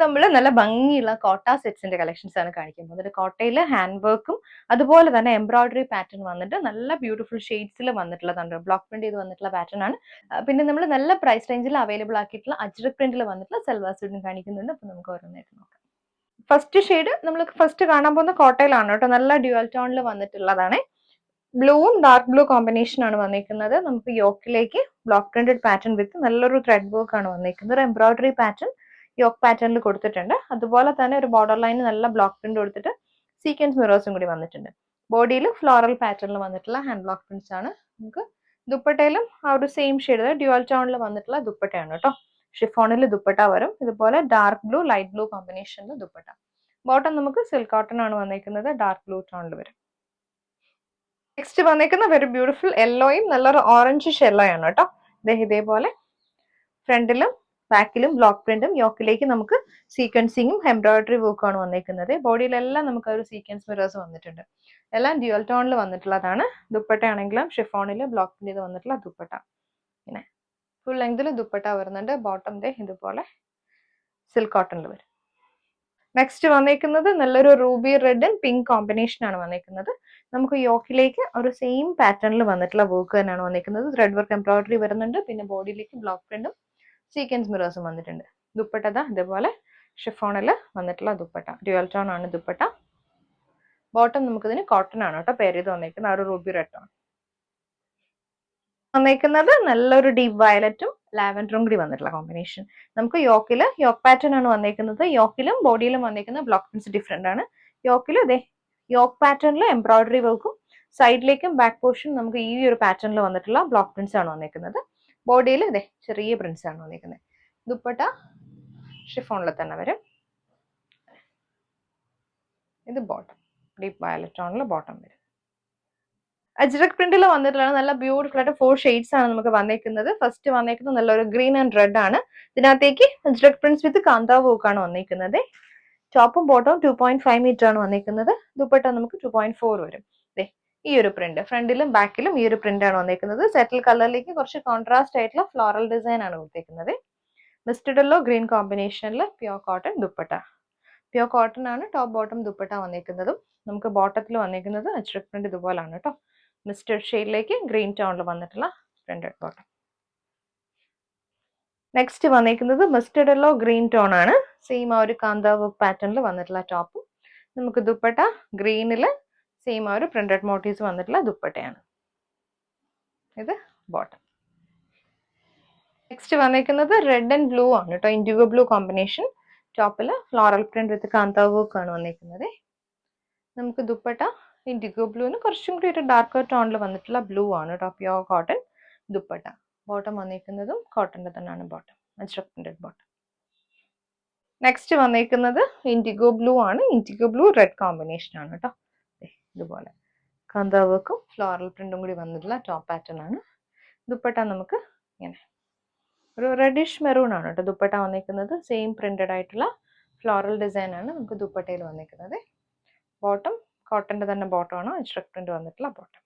നമ്മൾ നല്ല ഭംഗിയുള്ള കോട്ട സെറ്റ്സിന്റെ കളക്ഷൻസ് ആണ് കാണിക്കാൻ പോകുന്നത്. കോട്ടയിൽ ഹാൻഡ് വർക്കും അതുപോലെ തന്നെ എംബ്രോയിഡറി പാറ്റേൺ വന്നിട്ട് നല്ല ബ്യൂട്ടിഫുൾ ഷെയ്ഡ്സിൽ വന്നിട്ടുള്ളതാണ്. ബ്ലോക്ക് പ്രിന്റ് ചെയ്ത് വന്നിട്ടുള്ള പാറ്റേൺ ആണ്. പിന്നെ നമ്മൾ നല്ല പ്രൈസ് റേഞ്ചിൽ അവൈലബിൾ ആക്കിയിട്ടുള്ള അജ്രക് പ്രിന്റിൽ വന്നിട്ടുള്ള സൽവാർ സ്യൂട്ടും കാണിക്കുന്നുണ്ട്. അപ്പൊ നമുക്ക് ഓരോന്നായിട്ട് നോക്കാം. ഫസ്റ്റ് ഷെയ്ഡ് നമ്മൾ ഫസ്റ്റ് കാണാൻ പോകുന്ന കോട്ടയിലാണ് കേട്ടോ. നല്ല ഡ്യുവൽ ടോണിൽ വന്നിട്ടുള്ളതാണ്. ബ്ലൂവും ഡാർക്ക് ബ്ലൂ കോമ്പിനേഷൻ ആണ് വന്നിരിക്കുന്നത്. നമുക്ക് യോക്കിലേക്ക് ബ്ലോക്ക് പ്രിന്റഡ് പാറ്റേൺ വിത്ത് നല്ലൊരു ത്രെഡ് വർക്ക് ആണ് വന്നിരിക്കുന്നത്. ഒരു എംബ്രോയിഡറി പാറ്റേൺ യോക്ക് പാറ്റേണിൽ കൊടുത്തിട്ടുണ്ട്. അതുപോലെ തന്നെ ഒരു ബോർഡർ ലൈൻ നല്ല ബ്ലോക്ക് പ്രിന്റ് കൊടുത്തിട്ട് സീക്വൻസ് മിറേഴ്സും കൂടി വന്നിട്ടുണ്ട്. ബോഡിയിൽ ഫ്ലോറൽ പാറ്റേണിൽ വന്നിട്ടുള്ള ഹാൻഡ് ബ്ലോക്ക് പ്രിന്റ്സ് ആണ്. നമുക്ക് ദുപ്പട്ടയിലും ആ ഒരു സെയിം ഷെയ്ഡ് ഡ്യുവൽ ടോണിൽ വന്നിട്ടുള്ള ദുപ്പട്ടയാണ് കേട്ടോ. ഷിഫോണിൽ ദുപ്പട്ട വരും. ഇതുപോലെ ഡാർക്ക് ബ്ലൂ ലൈറ്റ് ബ്ലൂ കോമ്പിനേഷനിൽ ദുപ്പട്ട. ബോട്ടം നമുക്ക് സിൽക്ക് കോട്ടൺ ആണ് വന്നിരിക്കുന്നത്. ഡാർക്ക് ബ്ലൂ ടോണിൽ വരും. നെക്സ്റ്റ് വന്നിരിക്കുന്ന വെരി ബ്യൂട്ടിഫുൾ യെല്ലോയും നല്ലൊരു ഓറഞ്ച് യെല്ലോയാണ് കേട്ടോ. ഇതേപോലെ ഫ്രണ്ടിലും ബാക്കിലും ബ്ലോക്ക് പ്രിന്റും യോക്കിലേക്ക് നമുക്ക് സീക്വൻസിങ്ങും എംബ്രോയിഡറി വർക്കും ആണ് വന്നിരിക്കുന്നത്. ബോഡിയിലെല്ലാം നമുക്ക് ഒരു സീക്വൻസ് മിറേഴ്സ് വന്നിട്ടുണ്ട്. എല്ലാം ഡ്യുവൽ ടോണിൽ വന്നിട്ടുള്ളതാണ്. ദുപ്പട്ട ആണെങ്കിലും ഷിഫോണിൽ ബ്ലോക്ക് പ്രിന്റ് ചെയ്ത് വന്നിട്ടുള്ള ദുപ്പട്ട. ഇങ്ങനെ ഫുൾ ലെങ്തിൽ ദുപ്പട്ട വരുന്നുണ്ട്. ബോട്ടം ഇതുപോലെ സിൽക്ക് കോട്ടണിൽ വരും. നെക്സ്റ്റ് വന്നിരിക്കുന്നത് നല്ലൊരു Ruby red and pink combination ആണ് വന്നിരിക്കുന്നത്. നമുക്ക് യോക്കിലേക്ക് ഒരു സെയിം പാറ്റേണിൽ വന്നിട്ടുള്ള വർക്ക് തന്നെയാണ് വന്നിരിക്കുന്നത്. ത്രെഡ് വർക്ക് എംബ്രോയിഡറി വരുന്നുണ്ട്. പിന്നെ ബോഡിയിലേക്ക് ബ്ലോക്ക് പ്രിന്റും സീക്വൻസ് മിറേഴ്സും വന്നിട്ടുണ്ട്. ദുപ്പട്ട ഇതേപോലെ ഷിഫോണിൽ വന്നിട്ടുള്ള ദുപ്പട്ട. ഡ്യുവൽ ടോൺ ആണ് ദുപ്പട്ട. ബോട്ടം നമുക്കിതിന് കോട്ടൺ ആണ് കേട്ടോ പേര് ചെയ്ത് വന്നിരിക്കുന്നത്. ആ ഒരു റൂബി റെഡ് ടോൺ വന്നിരിക്കുന്നത്. നല്ലൊരു ഡീപ്പ് വയലറ്റും ലാവൻഡറും കൂടി വന്നിട്ടുള്ള കോമ്പിനേഷൻ. നമുക്ക് യോക്ക് പാറ്റേൺ ആണ് വന്നിരിക്കുന്നത്. യോക്കിലും ബോഡിയിലും വന്നിരിക്കുന്ന ബ്ലോക്ക് പ്രിന്റ്സ് ഡിഫറെന്റ് ആണ്. യോക്കിലും യോക്ക് പാറ്റേണിൽ എംബ്രോയിഡറി വർക്കും സൈഡിലേക്കും ബാക്ക് പോർഷൻ നമുക്ക് ഈ ഒരു പാറ്റേണിൽ വന്നിട്ടുള്ള ബ്ലോക്ക് പ്രിന്റ്സ് ആണ് വന്നിരിക്കുന്നത്. ബോഡിയിൽ ചെറിയ പ്രിന്റ്സ് ആണ് വന്നിരിക്കുന്നത്. ദുപ്പട്ട ഷിഫോണിൽ തന്നെ വരും. ഇത് ബോട്ടം ഡീപ്പ് വയലറ്റ് ടോണിൽ ബോട്ടം വരും. അജ്രക് പ്രിന്റിൽ വന്നിട്ടുള്ള നല്ല ബ്യൂട്ടിഫുൾ ആയിട്ട് 4 ഷെയ്ഡ്സ് ആണ് നമുക്ക് വന്നിരിക്കുന്നത്. ഫസ്റ്റ് വന്നിരിക്കുന്നത് നല്ലൊരു ഗ്രീൻ ആൻഡ് റെഡ് ആണ്. ഇതിനകത്തേക്ക് അജ്രക് പ്രിന്റ്സ് വിത്ത് കാന്താ വർക്ക് ആണ് വന്നിരിക്കുന്നത്. ടോപ്പും ബോട്ടവും 2.5 മീറ്റർ ആണ് വന്നിരിക്കുന്നത്. ദുപ്പട്ട നമുക്ക് 2.4 വരും. ഈ ഒരു പ്രിന്റ് ഫ്രണ്ടിലും ബാക്കിലും ഈ ഒരു പ്രിന്റ് ആണ് വന്നിരിക്കുന്നത്. സെറ്റിൽ കളറിലേക്ക് കുറച്ച് കോൺട്രാസ്റ്റ് ആയിട്ടുള്ള ഫ്ലോറൽ ഡിസൈൻ ആണ് കൊടുത്തിരിക്കുന്നത്. മിസ്റ്റഡ് യെല്ലോ ഗ്രീൻ കോമ്പിനേഷനിൽ pure cotton dupatta. Pure cotton ആണ് ടോപ്പ് ബോട്ടം ദുപ്പട്ട വന്നിരിക്കുന്നതും. നമുക്ക് ബോട്ടത്തിൽ വന്നിരിക്കുന്നത് അജ്രക് പ്രിന്റ് ഇതുപോലാണ് കേട്ടോ. മിസ്റ്റഡ് ഷെയ്ഡിലേക്ക് ഗ്രീൻ ടോണിൽ വന്നിട്ടുള്ള പ്രിന്റഡ് ബോട്ടം. നെക്സ്റ്റ് വന്നിരിക്കുന്നത് മിസ്റ്റഡ് യെല്ലോ ഗ്രീൻ ടോൺ ആണ്. സെയിം ആ ഒരു കാന്താ വർക്ക് പാറ്റേണിൽ വന്നിട്ടുള്ള ടോപ്പും. നമുക്ക് ദുപ്പട്ട ഗ്രീനില് സെയിം ആ ഒരു പ്രിന്റഡ് മോട്ടീവ്സ് വന്നിട്ടുള്ള ദുപ്പട്ടയാണ്. ഇത് ബോട്ടം. നെക്സ്റ്റ് വന്നിരിക്കുന്നത് റെഡ് ആൻഡ് ബ്ലൂ ആണ് കേട്ടോ. Indigo blue combination. ടോപ്പിൽ floral print with kantha work ആണ് വന്നിരിക്കുന്നത്. നമുക്ക് ദുപ്പട്ട ഇൻഡിഗോ ബ്ലൂവിന് കുറച്ചും കൂടി ഒരു ഡാർക്കർ ടോണിൽ വന്നിട്ടുള്ള ബ്ലൂ ആണ് കേട്ടോ. Pure cotton dupatta. ബോട്ടം വന്നിരിക്കുന്നതും കോട്ടന്റെ തന്നെയാണ് bottom. Ajrak printed bottom. Next വന്നിരിക്കുന്നത് ഇൻഡിഗോ ബ്ലൂ ആണ്. ഇൻഡിഗോ ബ്ലൂ റെഡ് കോമ്പിനേഷൻ ആണ് കേട്ടോ. ഇതുപോലെ കാന്താ വർക്കും ഫ്ലോറൽ പ്രിന്റും കൂടി വന്നിട്ടുള്ള ടോപ്പ് പാറ്റേൺ ആണ്. ദുപ്പട്ട നമുക്ക് ഇങ്ങനെ ഒരു റെഡിഷ് മെറൂൺ ആണ് കേട്ടോ ദുപ്പട്ട വന്നിരിക്കുന്നത്. സെയിം പ്രിന്റഡ് ആയിട്ടുള്ള ഫ്ലോറൽ ഡിസൈൻ ആണ് നമുക്ക് ദുപ്പട്ടയിൽ വന്നിരിക്കുന്നത്. ബോട്ടം കോട്ടന്റെ തന്നെ ബോട്ടം ആണ്. അജ്രക് പ്രിന്റ് വന്നിട്ടുള്ള ബോട്ടം.